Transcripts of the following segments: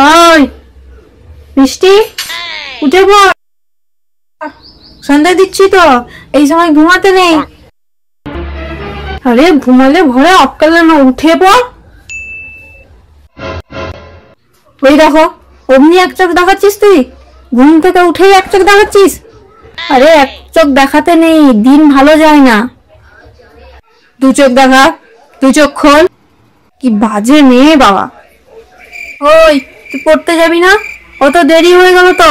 ওই মিষ্টি, উঠে পড়, সন্ধ্যা দিচ্ছি তো, এই সময় ঘুমাতে নেই। আরে ঘুমালে ভরে অক্কালে না, উঠে পড়। ওই দেখো, অমনি এক চোখ দেখাচ্ছিস তুই, ঘুম থেকে উঠেই এক চোখ দেখাচ্ছিস। আরে এক চোখ দেখাতে নেই, দিন ভালো যায় না। দু চোখ দেখা, দু চোখ খোল। কি বাজে মেয়ে বাবা। ওই তুই পড়তে যাবি না? অত দেরি হয়ে গেল তো।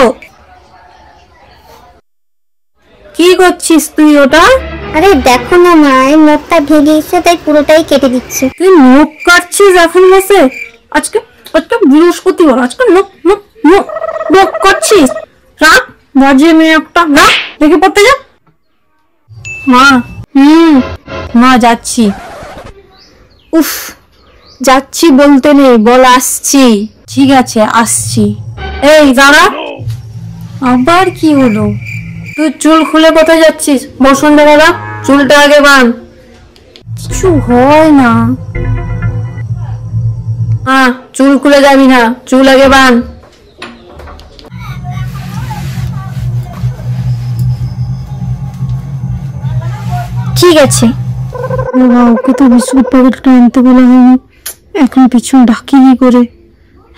কি করছিস তুই ওটা? আরে দেখো না মা, এই নখটা ভেঙে গেছে তাই পুরোটাই কেটে দিচ্ছে। তুই নখ কাটছিস এখন বসে? আজকে আজকে বৃহস্পতিবার, আজকে নখ নখ নখ নখ কাটছিস? রাখ, বাজে মেয়ে একটা, রাখ, দেখে পড়তে যা। মা, মা যাচ্ছি। উফ, যাচ্ছি বলতে নেই, বল আসছি। ঠিক আছে আসছি। এই দাঁড়া, আবার কি হলো? তুই চুল খুলে কোথায় যাচ্ছিস? বসুন্ধরা, চুলটা আগে বাঁধ। কিছু হয় না। হ্যাঁ, চুল খুলে যাবি না, চুল আগে বাঁধ। ঠিক আছে। ওকে তো বিস্কুট প্যাকেটটা আনতে বলা হয়নি, এখন পিছন ডাকি কি করে?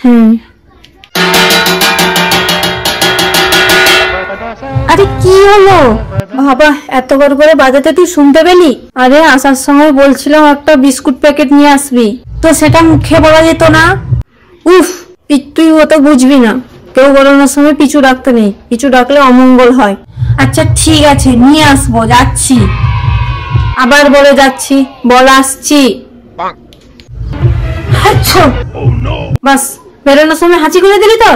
হ্যাঁ, আরে কি হলো বাবা, এতবার করে বাজাতে তুই শুনতে পেলি? আরে আসার সময় বলছিলাম একটা বিস্কুট প্যাকেট নিয়ে আসবি, তো সেটা মুখে বলা যেত না? উফ, তুই অত বুঝবি না। কেউ বলানোর সময় পিছু ডাকতে নেই, পিছু ডাকলে অমঙ্গল হয়। আচ্ছা ঠিক আছে, নিয়ে আসবো, যাচ্ছি। আবার বলে যাচ্ছি, বল আসছি। আচ্ছা বাস, বেরোনোর সময় হাঁচি করে দিলি তো?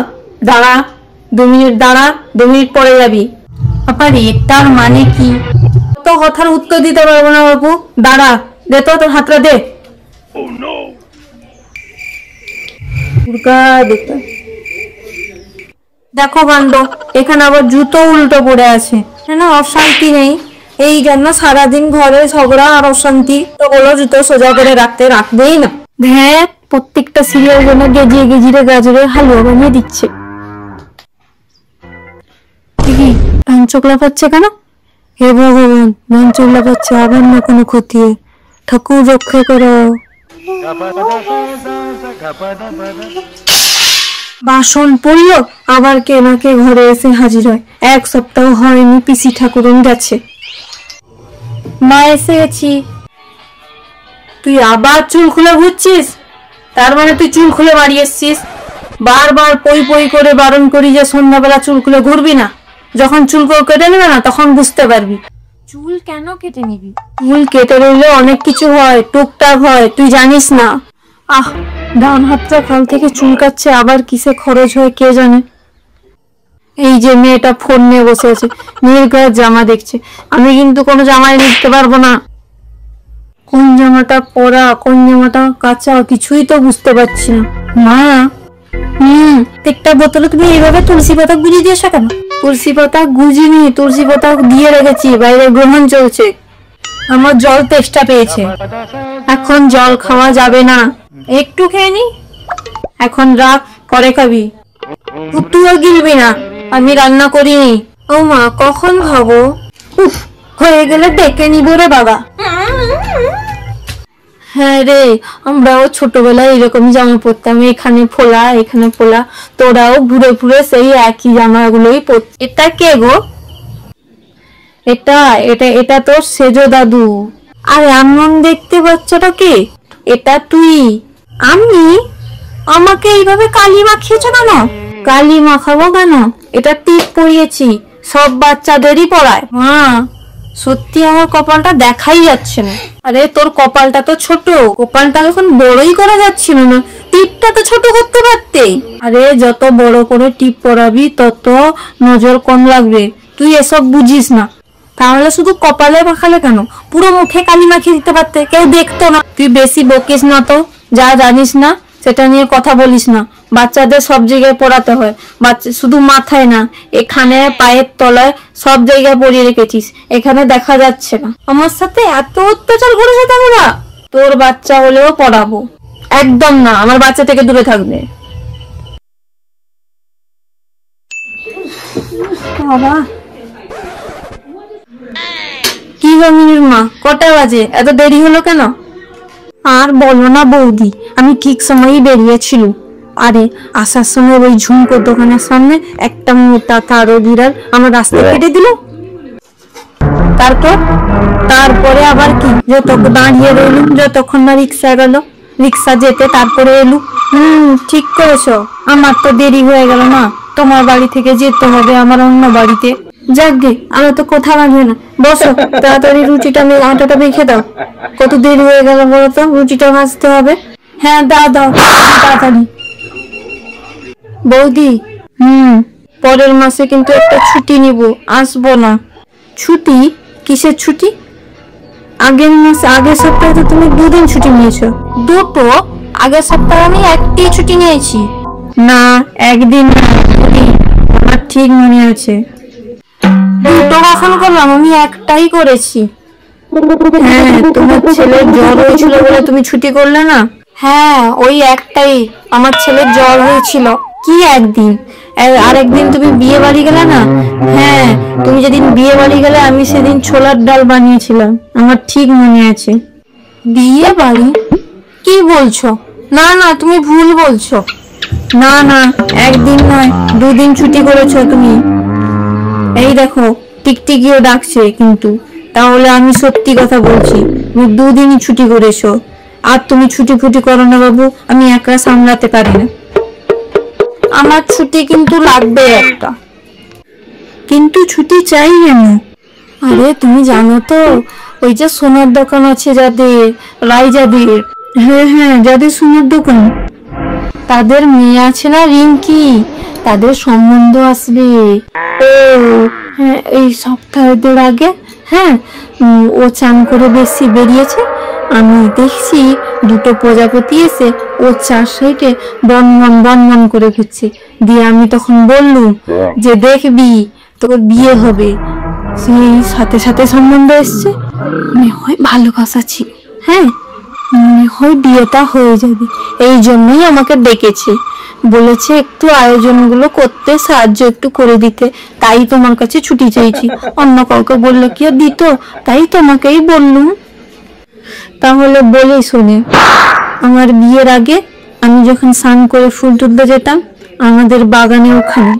দাঁড়া 2 মিনিট, দাঁড়া 2 মিনিট পরে যাবি। আবার এটার মানে কি? তো কথার উত্তর দিতে পারবো না বাবু, দাঁড়া, দে তো তোর হাতটা দে। দেখো কাণ্ড, এখানে আবার জুতো উল্টো পড়ে আছে। না অশান্তি নেই, এই জন্য সারাদিন ঘরে ঝগড়া আর অশান্তি। তো বলো জুতো সোজা করে রাখবেই না। হ্যাঁ, প্রত্যেকটা সিরিয়াল যেন গেজিয়ে গেজিয়ে গাজরে হালুয়া বানিয়ে দিচ্ছে। কি ধান চোখলা পাচ্ছে কেন? হে ভগবান, ধান চোখলা পাচ্ছে, আবার না কোনো ক্ষতি হয়, ঠাকুর রক্ষা করো। বাসন পড়লো, আবার কে না কে ঘরে এসে হাজির হয়। 1 সপ্তাহ হয়নি পিসি ঠাকুরন গেছে। মা এসে গেছি। তুই আবার চুল খুলে ঘুরছিস? তার মানে তুই চুল খুলে বাড়ি এসছিস? বারবার পই পই করে বারণ করি যে সন্ধ্যাবেলা চুল খুলে ঘুরবি না। যখন চুল কেটে নেবে না, তখন বুঝতে পারবি। চুল কেন কেটে নিবি? চুল কেটে নিলে অনেক কিছু হয়, টুকটাক হয়, তুই জানিস না। আহ, ডান হাতটা কাল থেকে চুলকাচ্ছে, আবার কিসে খরচ হয় কে জানে। এই যে মেয়েটা ফোন নিয়ে বসে আছে, মেয়ের গায়ে জামা দেখছে। আমি কিন্তু কোনো জামাই নিতে পারবো না। কোন জামাটা পরা, কোন জামাটা কাঁচা, কিছুই তো বুঝতে পারছি না। মা, একটা বোতলে তুমি এইভাবে তুলসী পাতা গুজিয়ে দিয়েছো কেন? তুলসী পাতা গুজিনি, তুলসী পাতা দিয়ে রেখেছি, বাইরে গ্রহণ চলছে। আমার জল তেষ্টা পেয়েছে, এখন জল খাওয়া যাবে না। একটু খেয়ে নি, এখন রাখ, পরে খাবি। তুইও গিলবি না, আমি রান্না করিনি। ও মা, কখন খাবো? উফ, হয়ে গেলে ডেকে নিব রে বাবা। হ্যাঁ রে, আমরাও ছোটবেলায় এরকমই জামা পরতাম, এখানে ফোলা এখানে ফোলা। তোরাও ঘুরে ঘুরে সেই একই জামাগুলোই পরত। এটা কে গো? এটা এটা এটা তোর সেজো দাদু। আর এমন দেখতে বাচ্চাটা কে? এটা তুই? আমি? আমাকে এইভাবে কালি মাখিয়েছ কেন? কালি মাখাবো কেন? এটা টিপ পরিয়েছি, সব বাচ্চাদেরই পরায়। মা, সত্যি আমার কপালটা দেখাই যাচ্ছে না। আরে তোর কপালটা তো ছোট, কপালটা এখন বড়ই করা যাচ্ছিল না, টিপটা তো ছোট করতে পারতে। আরে যত বড় করে টিপ পরাবি তত নজর কম লাগবে, তুই এসব বুঝিস না। তাহলে শুধু কপালে মাখালে কেন? পুরো মুখে কালি মাখিয়ে দিতে পারতে, কেউ দেখতো না। তুই বেশি বকিস না তো, যা জানিস না সেটা নিয়ে কথা বলিস না। বাচ্চাদের সব জায়গায় পড়াতে হয়, বাচ্চা শুধু মাথায় না, এখানে পায়ের তলায় সব জায়গায় পরিয়ে রেখেছিস, এখানে দেখা যাচ্ছে না। আমার সাথে এত অত্যাচার করেছে তোমরা। তোর বাচ্চা হলেও পড়াবো। একদম না, আমার বাচ্চা থেকে দূরে থাকবে। বাবা। কি গো মিনুর মা, কটা বাজে? এত দেরি হলো কেন? আর বলো না বৌদি, আমি ঠিক সময়ই বেরিয়েছিল। আরে আসার সময় ওই ঝুমকোর দোকানের সামনে একটা মোটা কালো বিড়াল আমার রাস্তা কেটে দিল। তারপরে আবার কি, যতক্ষণ দাঁড়িয়ে রইলুম যতক্ষণ না রিক্সা গেল, রিক্সা যেতে তারপরে এলু। ঠিক করেছো, আমার তো দেরি হয়ে গেল না, তোমার বাড়ি থেকে যেতে হবে আমার অন্য বাড়িতে। যাক গে, আমার তো কোথা লাগবে না। বসো, তাড়াতাড়ি রুটিটা আটাটা মেখে দাও। কত দেরি হয়ে গেল বলো তো, রুটিটা ভাজতে হবে। হ্যাঁ দাও দাও তাড়াতাড়ি। বৌদি, পরের মাসে কিন্তু একটা ছুটি নিব, আসবো না। ছুটি? কিসের ছুটি? আগের সপ্তাহে তো তুমি 2 দিন ছুটি নিয়েছো। দুটো? আগের সপ্তাহে আমি একটি ছুটি নিয়েছি। না, একদিন না, আমার ঠিক মনে আছে। দুটো কখন করলাম? আমি একটাই করেছি। হ্যাঁ, তোমার ছেলের জ্বর হয়েছিল বলে তুমি ছুটি করলে না? হ্যাঁ, ওই একটাই, আমার ছেলের জ্বর হয়েছিল। কি একদিন? আর একদিন তুমি বিয়ে বাড়ি গেলে না? হ্যাঁ, তুমি যেদিন বিয়ে বাড়ি গেলে আমি সেদিন ছোলার ডাল বানিয়েছিলাম, আমার ঠিক মনে আছে। বিয়ে বাড়ি? কি বলছো? না না, তুমি ভুল বলছো। না না, একদিন নয় 2 দিন ছুটি করেছো তুমি। এই দেখো, টিকটিকিও ডাকছে কিন্তু, তাহলে আমি সত্যি কথা বলছি, তুমি 2 দিনই ছুটি করেছো। আর তুমি ছুটি ফুটি করো না বাবু, আমি একা সামলাতে পারি না। আমার ছুটি কিন্তু লাগবে একটা। কিন্তু ছুটি চাই কেন? আরে তুমি জানো তো, ওই যে সোনার দোকান আছে যাদের, রাইজাদের, হ্যাঁ হ্যাঁ, যাদের সোনার দোকান, তাদের মেয়ে আছে না রিঙ্কি, তাদের সম্বন্ধ আসবে। ও হ্যাঁ, এই সপ্তাহের আগে। হ্যাঁ, ও চান করে বেশি বেরিয়েছে, আমি দেখছি 2টো প্রজাপতি এসে ও 4 সাইডে বনবন বনবন করে ঘুরছে। দিয়ে আমি তখন বললুম যে দেখবি তোর বিয়ে হবে। সেই সাথে সাথে সম্বন্ধ এসছে, মনে হয় ভালোবাসা ছিল। হ্যাঁ, মনে হয় বিয়েটা হয়ে যাবে, এই জন্যই আমাকে ডেকেছে। বলেছে একটু আয়োজনগুলো করতে সাহায্য একটু করে দিতে, তাই তোমার কাছে ছুটি চাইছি। অন্য কাউকে বললে কি আর দিত, তাই তোমাকেই বললুম। তাহলে বলে শুনে, আমার বিয়ের আগে আমি যখন স্নান করে ফুল তুলতে যেতাম, আমাদের বাগানে ওখানে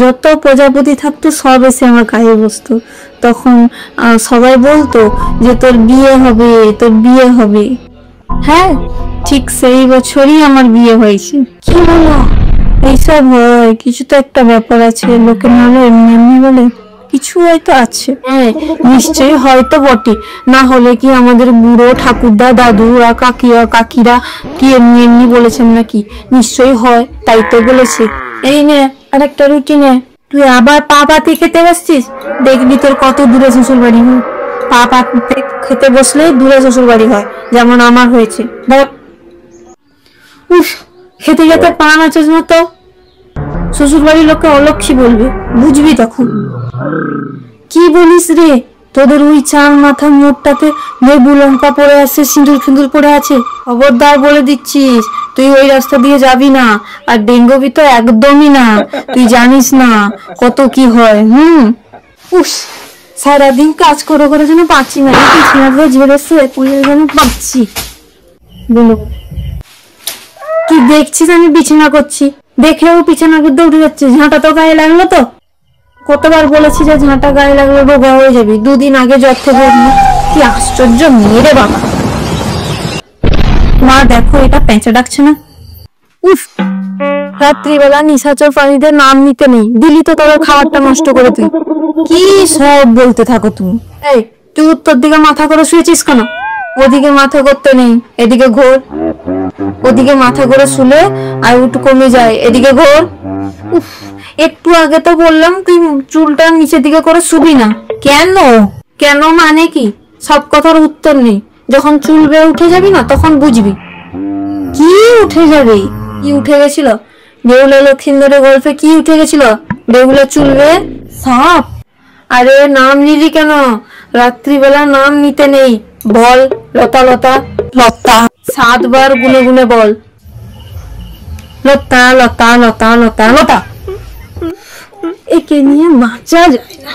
যত প্রজাপতি থাকতো সব এসে আমার গায়ে বসতো। তখন সবাই বলতো যে তোর বিয়ে হবে, তোর বিয়ে হবে। হ্যাঁ, ঠিক সেই বছরই আমার বিয়ে হয়েছে। কি বলো? এইসব হয়, কিছু তো একটা ব্যাপার আছে, লোকে নাহলে এমনি এমনি বলে, কিছু হয়তো আছে। হ্যাঁ, নিশ্চয়ই হয়তো বটে, না হলে কি আমাদের বুড়ো ঠাকুরদা দাদুরা কাকিরা কি এমনি এমনি বলেছেন নাকি? নিশ্চয়ই হয়, তাই তো বলেছে। এই নে আরেকটা রুটি নে। তুই আবার পা পাতি খেতে বসছিস, দেখবি তোর কত দূরে শ্বশুর বাড়ি হয়। পা পাতে খেতে বসলে দূরে শ্বশুর বাড়ি হয়, যেমন আমার হয়েছে। উফ, খেতে খেতে পা নাচস মতো, শ্বশুর বাড়ির লোককে অলক্ষী বলবে, বুঝবি তখন। কি বলিস রে? তোদের ওই চার মাথা মোড়টাতে লেবু লঙ্কা পড়ে আছে, সিঁদুর ফিঁদুর পড়ে আছে। খবরদার বলে দিচ্ছিস, তুই ওই রাস্তা দিয়ে যাবি না। আর ডেঙ্গুবি তো একদমই না, তুই জানিস না কত কি হয়। উফ, সারাদিন কাজ করে করে যেন পাচ্ছি না, ঝেড়েছে পুড়ে যেন পাচ্ছি। কি দেখছিস আমি বিছানা করছি, দেখেও বিছানার মধ্যে উঠে যাচ্ছে। ঝাঁটা তো গায়ে লাগলো তো, কতবার বলেছি যে ঝাঁটা গায়ে লাগলে রোগা হয়ে যাবি। 2 দিন আগে জ্বর থেকে উঠবি। কি আশ্চর্য মেয়ে রে বাবা। মা দেখো, এটা পেঁচা ডাকছে না। উফ, রাত্রিবেলা নিশাচর প্রাণীদের নাম নিতে নেই, দিলি তো তোর খাবারটা নষ্ট করে। তুই কি সব বলতে থাকো তুমি। এই, তুই উত্তর দিকে মাথা করে শুয়েছিস কেন? ওদিকে মাথা করতে নেই, এদিকে ঘোর। ওদিকে মাথা করে শুলে আয়ু কমে যায়, এদিকে ঘোর। উফ, একটু আগে তো বললাম তুই চুলটা নিচের দিকে করে শুবি না। কেন? কেন মানে কি? সব কথার উত্তর নেই, যখন চুল বেয়ে উঠে যাবি না তখন বুঝবি। কি উঠে যাবে? কি উঠে গেছিল? বেহুলা লক্ষিন্দরের গল্পে কি উঠে গেছিল? বেহুলা চুল বেয়ে সাপ। আরে নাম নিলি কেন? রাত্রিবেলা নাম নিতে নেই, বল লতা লতা লতা 7 বার গুনে গুনে বল, লতা লতা লতা লতা লতা। একে নিয়ে বাঁচা যায় না।